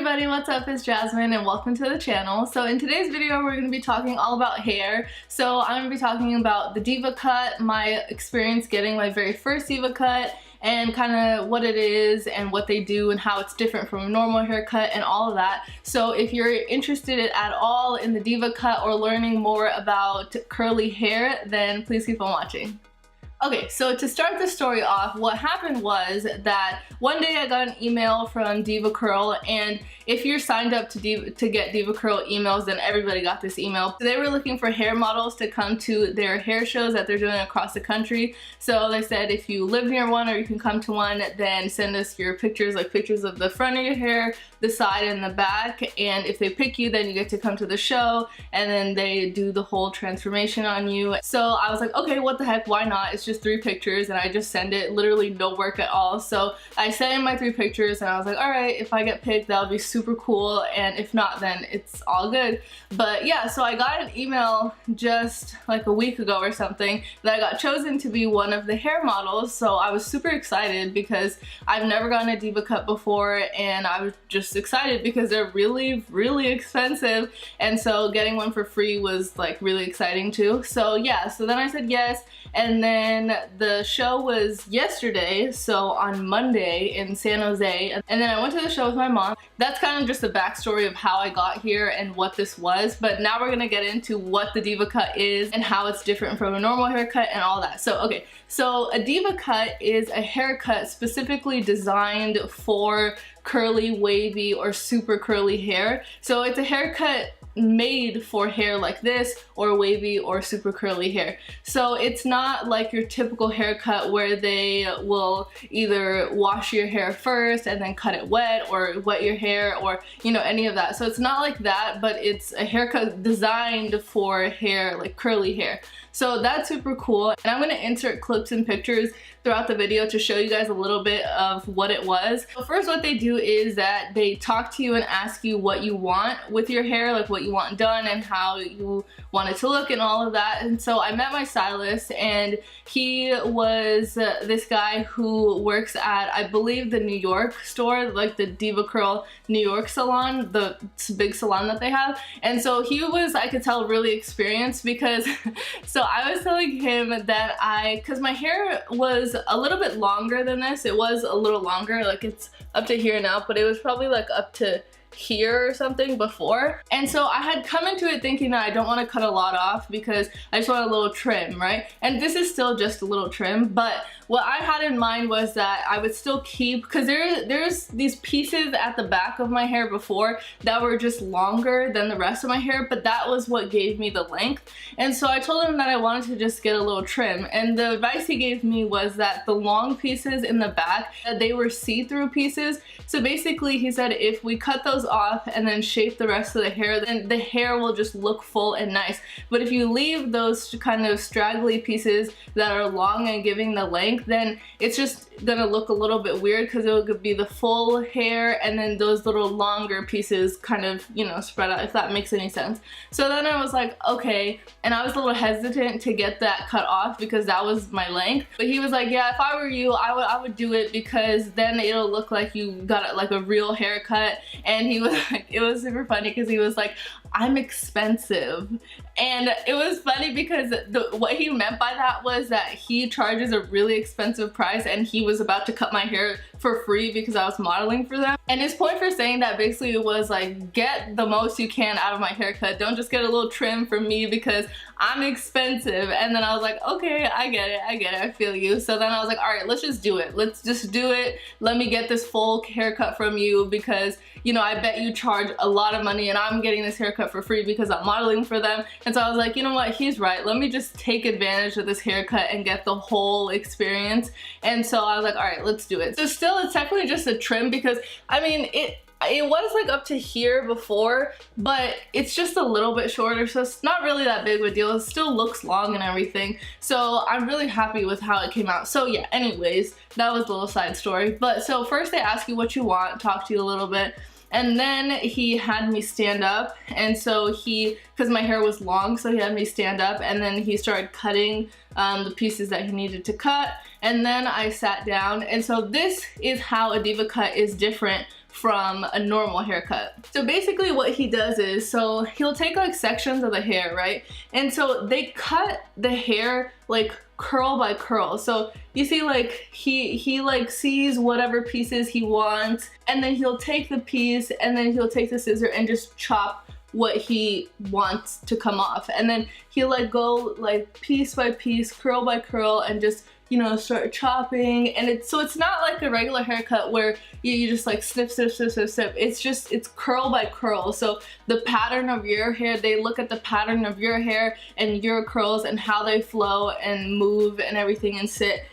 everybody, what's up? It's Jasmine and welcome to the channel. So in today's video we're going to be talking all about hair. So I'm going to be talking about the Devacut, my experience getting my very first Devacut, and kind of what it is and what they do and how it's different from a normal haircut and all of that. So if you're interested at all in the Devacut or learning more about curly hair, then please keep on watching. Okay, so to start the story off, what happened was that one day I got an email from Devacurl, and if you're signed up to get Devacurl emails, then everybody got this email. They were looking for hair models to come to their hair shows that they're doing across the country. So they said if you live near one or you can come to one, then send us your pictures, like pictures of the front of your hair, the side and the back, and if they pick you, then you get to come to the show, and then they do the whole transformation on you. So I was like, okay, what the heck, why not? It's just 3 pictures, and I just send it, literally no work at all. So I sent in my 3 pictures, and I was like, all right, if I get picked, that'll be super cool, and if not, then it's all good. But yeah, so I got an email just like a week ago or something that I got chosen to be one of the hair models. So I was super excited because I've never gotten a Devacut before, and I was just excited because they're really expensive, and so getting one for free was like really exciting too. So yeah, so then I said yes, and then the show was yesterday, so on Monday in San Jose, and then I went to the show with my mom. That's kind of just the backstory of how I got here and what this was, but now we're gonna get into what the Devacut is and how it's different from a normal haircut and all that. So okay, so a Devacut is a haircut specifically designed for curly, wavy, or super curly hair. So it's a haircut made for hair like this, or wavy or super curly hair. So it's not like your typical haircut where they will either wash your hair first and then cut it wet, or wet your hair, or you know, any of that. So it's not like that, but it's a haircut designed for hair, like curly hair. So that's super cool, and I'm gonna insert clips and pictures throughout the video to show you guys a little bit of what it was. So first, what they do is that they talk to you and ask you what you want with your hair, like what you want done and how you want it to look and all of that. And so I met my stylist, and he was this guy who works at, I believe, the New York store, like the Devacurl New York salon, the big salon that they have. And so he was, I could tell, really experienced because so I was telling him that because my hair was a little bit longer than this. It was a little longer, like it's up to here now, but it was probably like up to here or something before. And so I had come into it thinking that I don't want to cut a lot off because I just want a little trim, right? And this is still just a little trim, but what I had in mind was that I would still keep, because there's these pieces at the back of my hair before that were just longer than the rest of my hair, but that was what gave me the length. And so I told him that I wanted to just get a little trim, and the advice he gave me was that the long pieces in the back, they were see-through pieces. So basically he said if we cut those off and then shape the rest of the hair, then the hair will just look full and nice. But if you leave those kind of straggly pieces that are long and giving the length, then it's just gonna look a little bit weird because it would be the full hair and then those little longer pieces kind of, you know, spread out, if that makes any sense. So then I was like, okay, and I was a little hesitant to get that cut off because that was my length. But he was like, yeah, if I were you, I would do it because then it'll look like you got like a real haircut. And he was like, it was super funny because he was like, I'm expensive. And it was funny because what he meant by that was that he charges a really expensive price, and he was about to cut my hair for free because I was modeling for them. And his point for saying that basically was like, get the most you can out of my haircut. Don't just get a little trim from me because I'm expensive. And then I was like, okay, I get it, I feel you. So then I was like, all right, let's just do it. Let's just do it. Let me get this full haircut from you because, you know, I bet you charge a lot of money and I'm getting this haircut for free because I'm modeling for them. And so I was like, you know what, he's right. Let me just take advantage of this haircut and get the whole experience. And so I was like, all right, let's do it. So still, it's technically just a trim because, I mean, it was like up to here before, but it's just a little bit shorter, so it's not really that big of a deal. It still looks long and everything, so I'm really happy with how it came out. So yeah, anyways, that was a little side story. But so first they ask you what you want, talk to you a little bit, and then he had me stand up. And so because my hair was long, so he had me stand up, and then he started cutting the pieces that he needed to cut, and then I sat down. And so this is how a Devacut is different from a normal haircut. So basically what he does is, so he'll take like sections of the hair, right? And so they cut the hair like curl by curl. So you see like he like sees whatever pieces he wants, and then he'll take the piece and then he'll take the scissor and just chop what he wants to come off. And then he'll like go like piece by piece, curl by curl, and just, you know, start chopping. And it's not like a regular haircut where you just like snip, snip, snip, snip, snip. It's curl by curl. So the pattern of your hair, they look at the pattern of your hair and your curls and how they flow and move and everything and sit.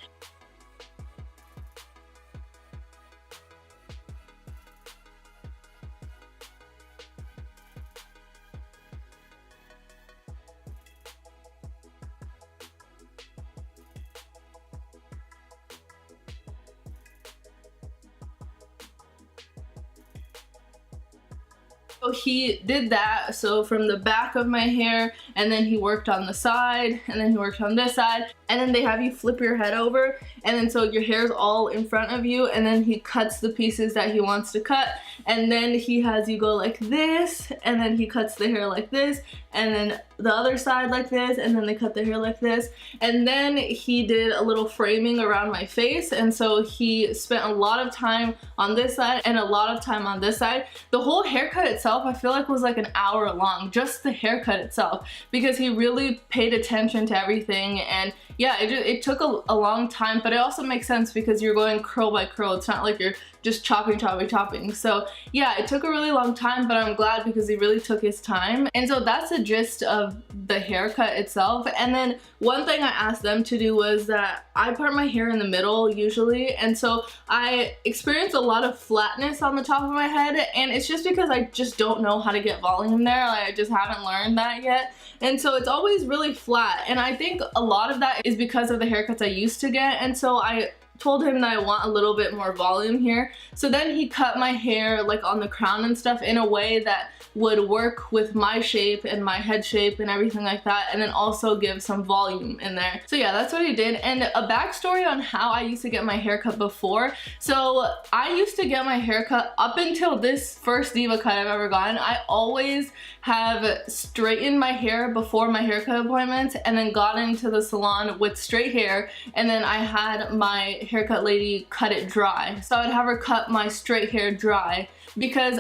So he did that, so from the back of my hair, and then he worked on the side, and then he worked on this side, and then they have you flip your head over, and then so your hair's all in front of you, and then he cuts the pieces that he wants to cut, and then he has you go like this, and then he cuts the hair like this, and then the other side like this, and then they cut the hair like this. And then he did a little framing around my face, and so he spent a lot of time on this side and a lot of time on this side. The whole haircut itself I feel like was like an hour long, just the haircut itself, because he really paid attention to everything. And yeah, it took a long time, but it also makes sense because you're going curl by curl. It's not like you're just chopping. So yeah, it took a really long time, but I'm glad because he really took his time. And so that's the gist of the haircut itself. And then one thing I asked them to do was that I part my hair in the middle usually, and so I experience a lot of flatness on the top of my head, and it's just because I just don't know how to get volume there. Like, I just haven't learned that yet, and so it's always really flat. And I think a lot of that is because of the haircuts I used to get, and so I told him that I want a little bit more volume here. So then he cut my hair like on the crown and stuff in a way that would work with my shape and my head shape and everything like that, and then also give some volume in there. So yeah, that's what he did. And a backstory on how I used to get my haircut before. So I used to get my haircut up until this first Devacut I've ever gotten. I always have straightened my hair before my haircut appointments and then got into the salon with straight hair, and then I had my haircut lady cut it dry. So I'd have her cut my straight hair dry because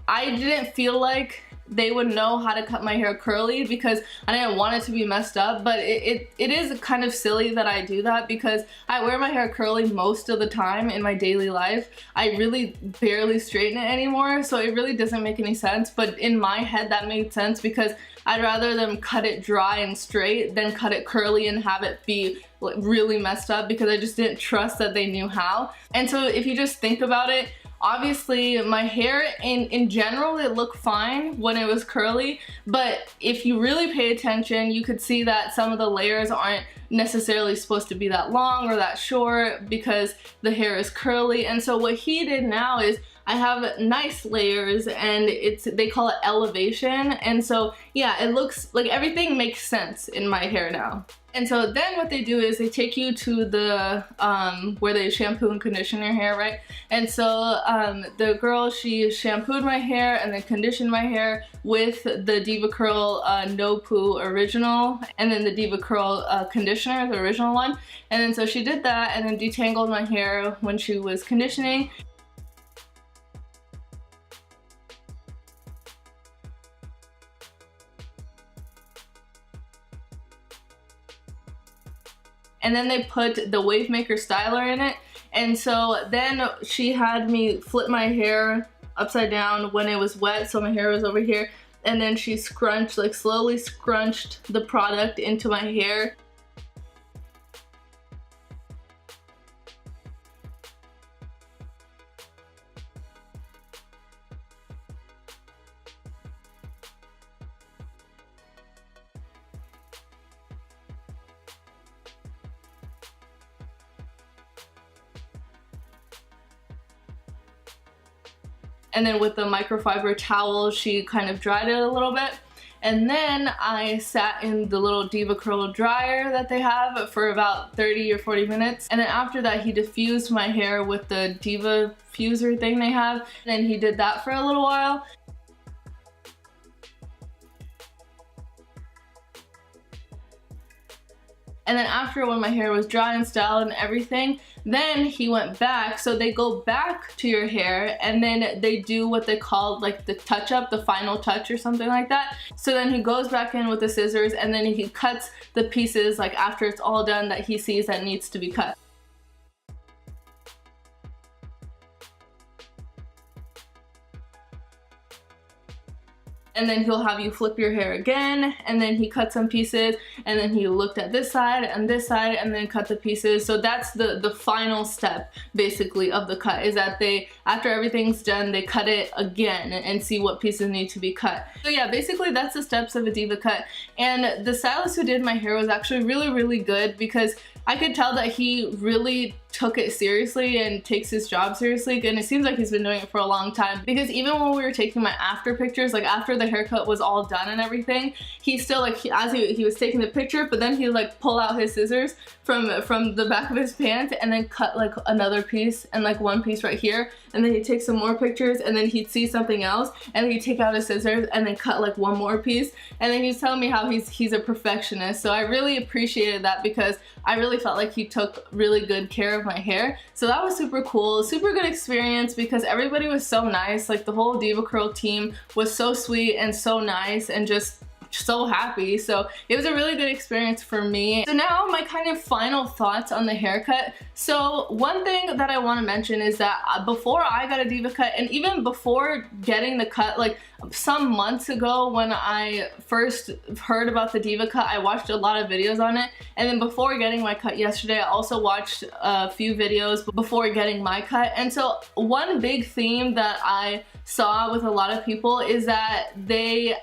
I didn't feel like they would know how to cut my hair curly because I didn't want it to be messed up. But it is kind of silly that I do that because I wear my hair curly most of the time in my daily life. I really barely straighten it anymore, so it really doesn't make any sense. But in my head that made sense because I'd rather them cut it dry and straight than cut it curly and have it be really messed up, because I just didn't trust that they knew how. And so if you just think about it, obviously my hair in general, it looked fine when it was curly, but if you really pay attention, you could see that some of the layers aren't necessarily supposed to be that long or that short because the hair is curly. And so what he did now is I have nice layers, and they call it elevation. And so yeah, it looks like everything makes sense in my hair now. And so then what they do is they take you to the where they shampoo and condition your hair, right? And so the girl, she shampooed my hair and then conditioned my hair with the Devacurl No Poo original, and then the Devacurl conditioner, the original one. And then so she did that and then detangled my hair when she was conditioning. And then they put the wave maker styler in it. And so then she had me flip my hair upside down when it was wet, so my hair was over here. And then she scrunched, like slowly scrunched the product into my hair. And then with the microfiber towel, she kind of dried it a little bit. and then I sat in the little Devacurl dryer that they have for about 30 or 40 minutes, and then after that he diffused my hair with the Devafuser thing they have, and he did that for a little while. And then after, when my hair was dry and styled and everything, then he went back. So they go back to your hair and then they do what they call like the touch up, the final touch or something like that. So then he goes back in with the scissors and then he cuts the pieces like after it's all done that he sees that needs to be cut. And then he'll have you flip your hair again, and then he cut some pieces, and then he looked at this side and this side and then cut the pieces. So that's the final step basically of the cut, is that they, after everything's done, they cut it again and see what pieces need to be cut. So yeah, basically that's the steps of a Devacut. And the stylist who did my hair was actually really good, because I could tell that he really took it seriously and takes his job seriously, and it seems like he's been doing it for a long time, because even when we were taking my after pictures, like after the haircut was all done and everything, he still like, as he was taking the picture, but then he like pull out his scissors from the back of his pants and then cut like another piece and like one piece right here, and then he'd take some more pictures and then he'd see something else and he'd take out his scissors and then cut like one more piece, and then he's telling me how he's a perfectionist. So I really appreciated that, because I really felt like he took really good care of my hair. So that was super cool, super good experience, because everybody was so nice. Like the whole Devacurl team was so sweet and so nice and just so happy. So it was a really good experience for me. So now my kind of final thoughts on the haircut. So one thing that I want to mention is that before I got a Devacut, and even before getting the cut, like some months ago when I first heard about the Devacut, I watched a lot of videos on it, and then before getting my cut yesterday, I also watched a few videos before getting my cut. And so one big theme that I saw with a lot of people is that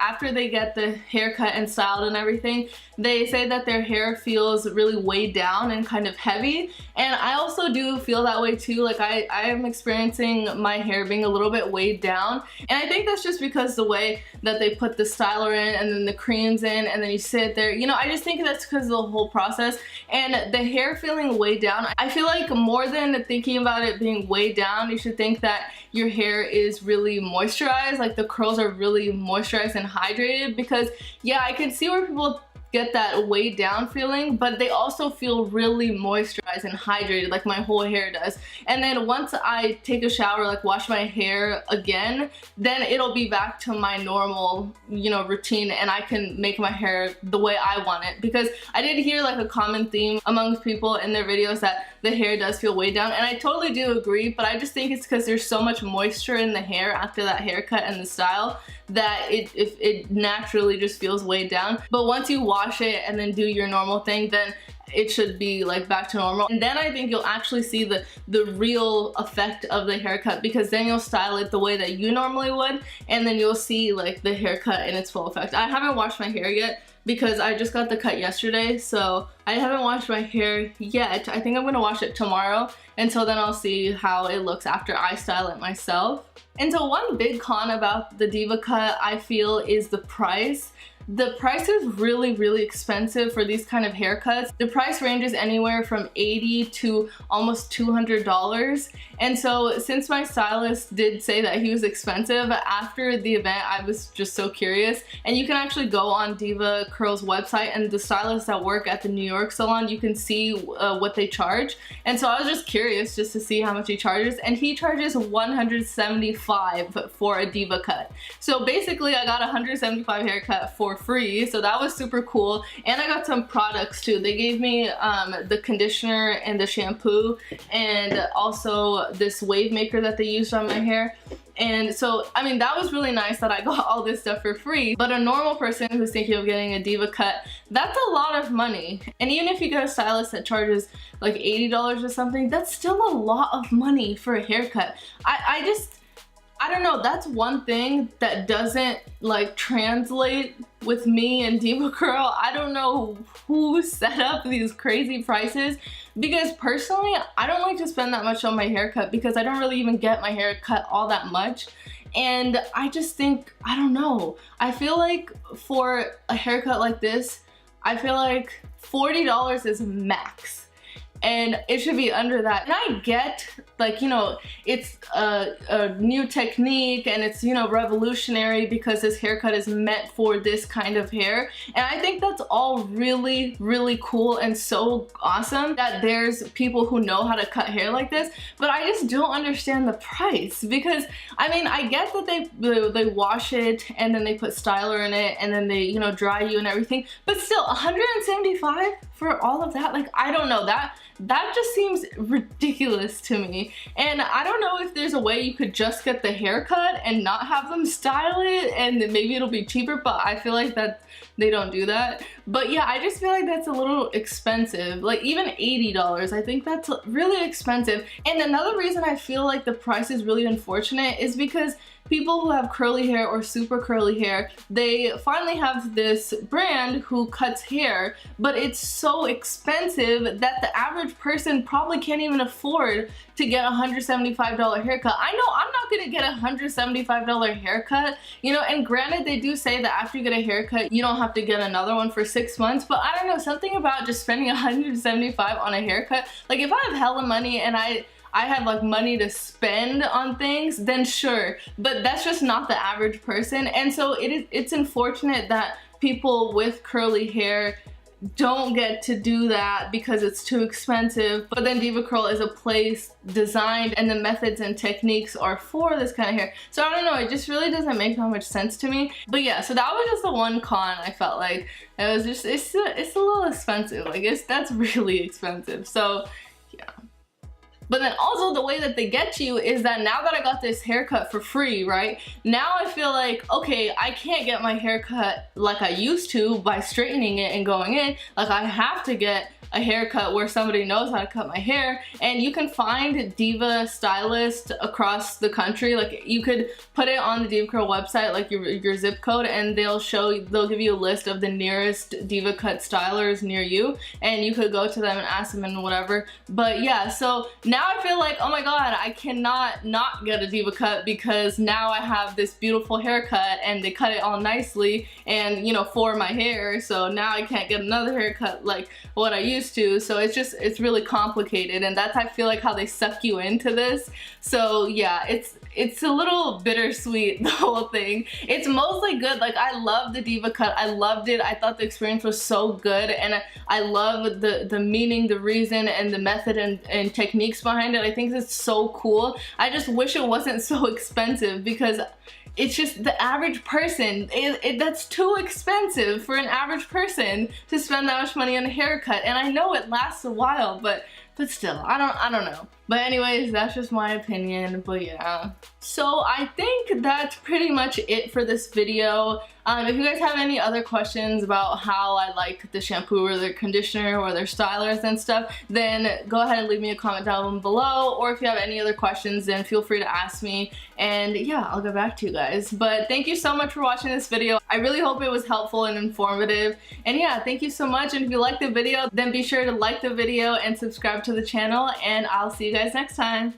after they get the haircut and styled and everything, they say that their hair feels really weighed down and kind of heavy. And I also do feel that way too. Like I am experiencing my hair being a little bit weighed down, and I think that's just because the way that they put the styler in and then the creams in and then you sit there, you know, I just think that's because of the whole process. And the hair feeling weighed down, I feel like more than thinking about it being weighed down, you should think that your hair is really moisturized, like the curls are really moisturized and hydrated. Because yeah, I can see where people get that weighed down feeling, but they also feel really moisturized and hydrated, like my whole hair does. And then once I take a shower, like wash my hair again, then it'll be back to my normal, you know, routine, and I can make my hair the way I want it. Because I did hear like a common theme amongst people in their videos that the hair does feel weighed down, and I totally do agree, but I just think it's because there's so much moisture in the hair after that haircut and the style that it naturally just feels weighed down. But once you wash it and then do your normal thing, then it should be like back to normal. And then I think you'll actually see the real effect of the haircut, because then you'll style it the way that you normally would, and then you'll see like the haircut in its full effect. I haven't washed my hair yet because I just got the cut yesterday, so I haven't washed my hair yet. I think I'm gonna wash it tomorrow, and so then I'll see how it looks after I style it myself. And so one big con about the Devacut, I feel, is the price. The price is really expensive for these kind of haircuts. The price ranges anywhere from $80 to almost $200. And so since my stylist did say that he was expensive, after the event I was just so curious. And you can actually go on Devacurl's website, and the stylists that work at the New York salon, you can see what they charge. And so I was just curious just to see how much he charges, and he charges $175 for a Devacut. So basically I got a $175 haircut for free, so that was super cool. And I got some products too. They gave me the conditioner and the shampoo, and also this wave maker that they used on my hair. And so, I mean, that was really nice that I got all this stuff for free. But a normal person who's thinking of getting a Devacut, that's a lot of money. And even if you get a stylist that charges like $80 or something, that's still a lot of money for a haircut. I don't know, that's one thing that doesn't like translate with me and Devacurl. I don't know who set up these crazy prices, because personally I don't like to spend that much on my haircut, because I don't really even get my hair cut all that much. And I just think, I don't know, I feel like for a haircut like this, I feel like $40 is max. And it should be under that. And I get, like, you know, it's a new technique and it's, you know, revolutionary because this haircut is meant for this kind of hair. And I think that's all really, really cool and so awesome that there's people who know how to cut hair like this. But I just don't understand the price because, I mean, I get that they wash it and then they put styler in it and then they, you know, dry you and everything. But still, $175 for all of that? Like, I don't know, that just seems ridiculous to me. And I don't know if there's a way you could just get the haircut and not have them style it and then maybe it'll be cheaper, but I feel like that they don't do that. But yeah, I just feel like that's a little expensive. Like even $80, I think that's really expensive. And another reason I feel like the price is really unfortunate is because people who have curly hair or super curly hair, they finally have this brand who cuts hair, but it's so expensive that the average person probably can't even afford to get a $175 haircut. I know I'm not gonna get a $175 haircut, you know, and granted they do say that after you get a haircut, you don't have to get another one for 6 months, but I don't know, something about just spending $175 on a haircut. Like if I have hella money and I have like money to spend on things, then sure, but that's just not the average person. And so it's unfortunate that people with curly hair don't get to do that because it's too expensive. But then Devacurl is a place designed and the methods and techniques are for this kind of hair. So I don't know, it just really doesn't make that much sense to me. But yeah, so that was just the one con I felt like. It was just, it's a little expensive. Like that's really expensive. So yeah. But then also the way that they get you is that now that I got this haircut for free, right? Now I feel like, okay, I can't get my haircut like I used to by straightening it and going in. Like I have to get a haircut where somebody knows how to cut my hair. And you can find diva stylists across the country. Like you could put it on the Devacurl website, like your zip code, and they'll give you a list of the nearest Devacut stylers near you, and you could go to them and ask them and whatever. But yeah, so now I feel like, oh my god, I cannot not get a Devacut because now I have this beautiful haircut and they cut it all nicely and, you know, for my hair. So now I can't get another haircut like what I used to. So it's really complicated, and that's, I feel like, how they suck you into this. So yeah, it's a little bittersweet, the whole thing. It's mostly good. Like I love the Devacut, I loved it. I thought the experience was so good, and I love the meaning, the reason, and the method and techniques behind it. I think it's so cool. I just wish it wasn't so expensive because it's just the average person, that's too expensive for an average person to spend that much money on a haircut. And I know it lasts a while, but still, I don't know. But anyways, that's just my opinion, but yeah. So I think that's pretty much it for this video. If you guys have any other questions about how I like the shampoo or the conditioner or their stylers and stuff, then go ahead and leave me a comment down below. Or if you have any other questions, then feel free to ask me. And yeah, I'll get back to you guys. But thank you so much for watching this video. I really hope it was helpful and informative. And yeah, thank you so much. And if you liked the video, then be sure to like the video and subscribe to the channel. And I'll see you guys next time.